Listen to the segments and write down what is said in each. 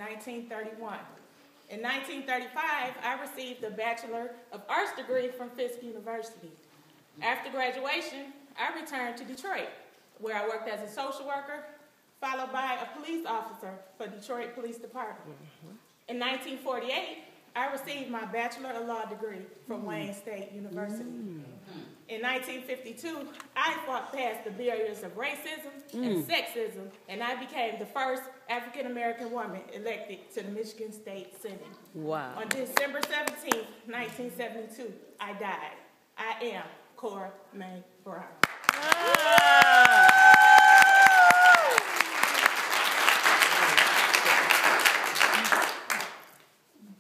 1931. In 1935, I received a Bachelor of Arts degree from Fisk University. After graduation, I returned to Detroit, where I worked as a social worker, followed by a police officer for Detroit Police Department. In 1948, I received my Bachelor of Law degree from Wayne State University. In 1952, I fought past the barriers of racism and sexism, and I became the first African-American woman elected to the Michigan State Senate. Wow. On December 17th, 1972, I died. I am Cora Mae Brown.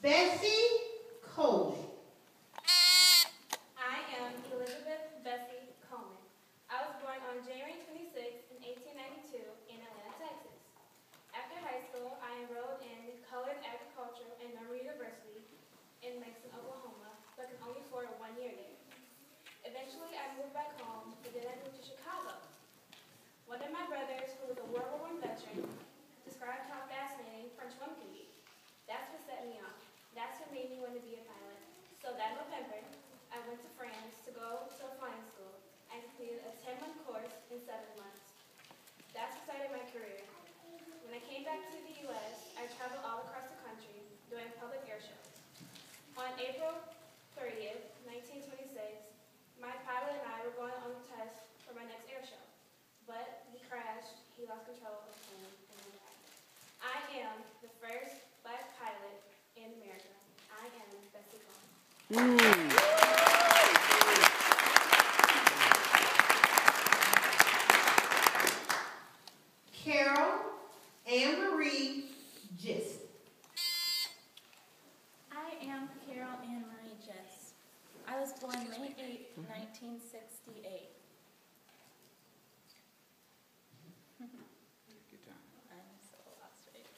Bessie Coley. I am Elizabeth Bessie Coleman. I was born on January 26, 1892 in Atlanta, Texas. After high school, I enrolled in Colored Agriculture and Emory University in Langston, Oklahoma, but could only afford a one-year there. Eventually, I moved back home, but then I moved to Chicago. One of my brothers, who was a World War I veteran, described how fascinating French women can be. That's what set me off. That's what made me want to be a pilot. So that November, I went to France to go to a flying school and completed a 10-month course in 7 months. That's what started my career. When I came back to the U.S., I traveled all across the country doing public air shows. On April 30th, 1926, my pilot and I were going on a test for my next air show. But he crashed, he lost control of the plane, and then died. I am the first Black pilot in America. I am Bessie Coleman. Carol Ann Marie Gist. I am Carol Ann Marie Gist. I was born May 8, 1968. I'm so lost right now.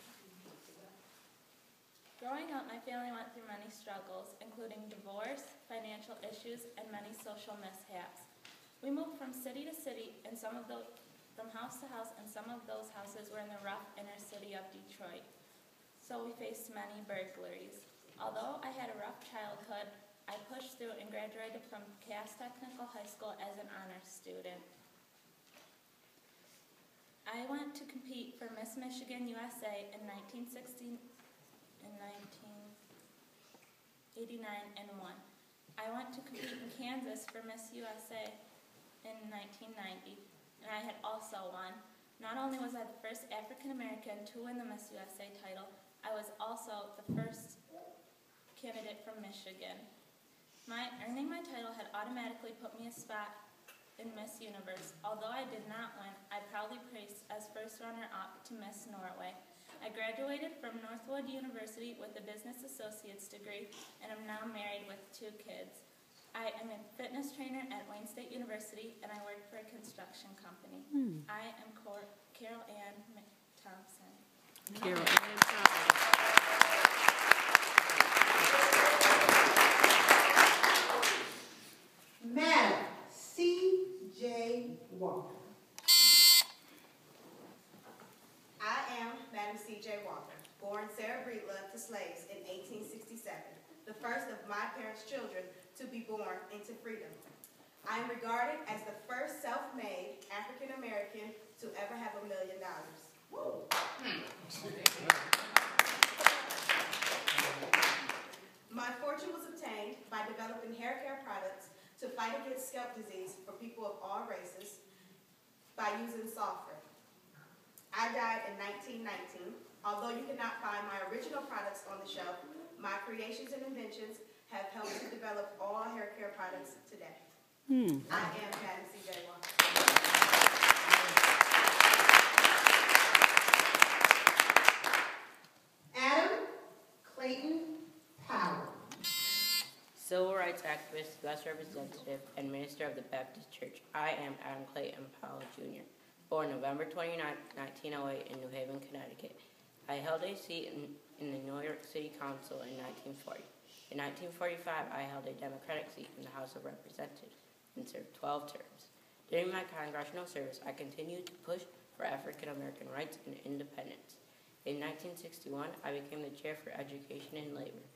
Growing up, my family went through many struggles, including divorce, financial issues, and many social mishaps. We moved from city to city, and from house to house, and some of those houses were in the rough inner city of Detroit. So we faced many burglaries. Although I had a rough childhood, I pushed through and graduated from Cass Technical High School as an honors student. I went to compete for Miss Michigan USA in 1989 and won. I went to compete in Kansas for Miss USA in 1990, and I had also won. Not only was I the first African American to win the Miss USA title, I was also the first candidate from Michigan. Earning my title had automatically put me a spot in Miss Universe. Although I did not win, I proudly placed as first runner-up to Miss Norway. I graduated from Northwood University with a Business Associate's degree and am now married with 2 kids. I am a fitness trainer at Wayne State University, and I work for a construction company. I am Carol Ann Thompson. Carol Ann Thompson. Madam C.J. Walker. I am Madam C.J. Walker, born Sarah Breedlove to slaves in 1867, the first of my parents' children to be born into freedom. I am regarded as the first self-made African-American to ever have $1 million. My fortune was obtained by developing hair care products to fight against scalp disease for people of all races by using sulfur. I died in 1919. Although you cannot find my original products on the shelf, my creations and inventions have helped to develop all hair care products today. I am Madam C.J. Walker. Adam Clayton Powell. Civil rights activist, U.S. Representative, and Minister of the Baptist Church. I am Adam Clayton Powell, Jr., born November 29, 1908 in New Haven, Connecticut. I held a seat in the New York City Council in 1940. In 1945, I held a Democratic seat in the House of Representatives and served 12 terms. During my congressional service, I continued to push for African American rights and independence. In 1961, I became the chair for education and labor.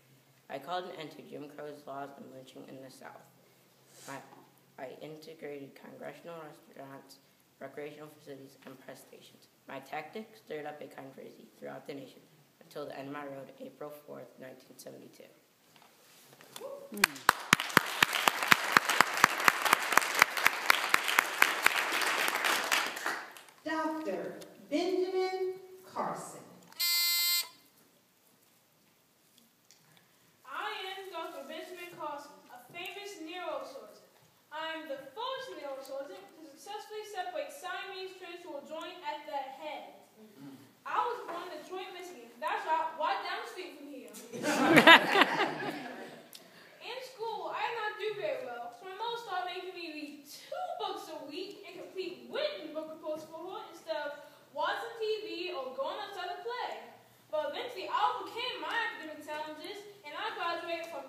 I called an end to Jim Crow's laws and lynching in the South. I integrated congressional restaurants, recreational facilities, and press stations. My tactics stirred up a controversy throughout the nation until the end of my road, April 4th, 1972. Dr. Benjamin Carson. I am Dr. Benjamin Carson, a famous neurosurgeon. I am the first neurosurgeon to successfully separate Siamese twins who will join at the head. I was born in Detroit, Michigan. That's right down the street from here. In school, I did not do very well, so my mother started making me read 2 books a week and complete written book reports for her instead of watching TV or going outside to play. But eventually, I overcame my academic challenges, and I graduated from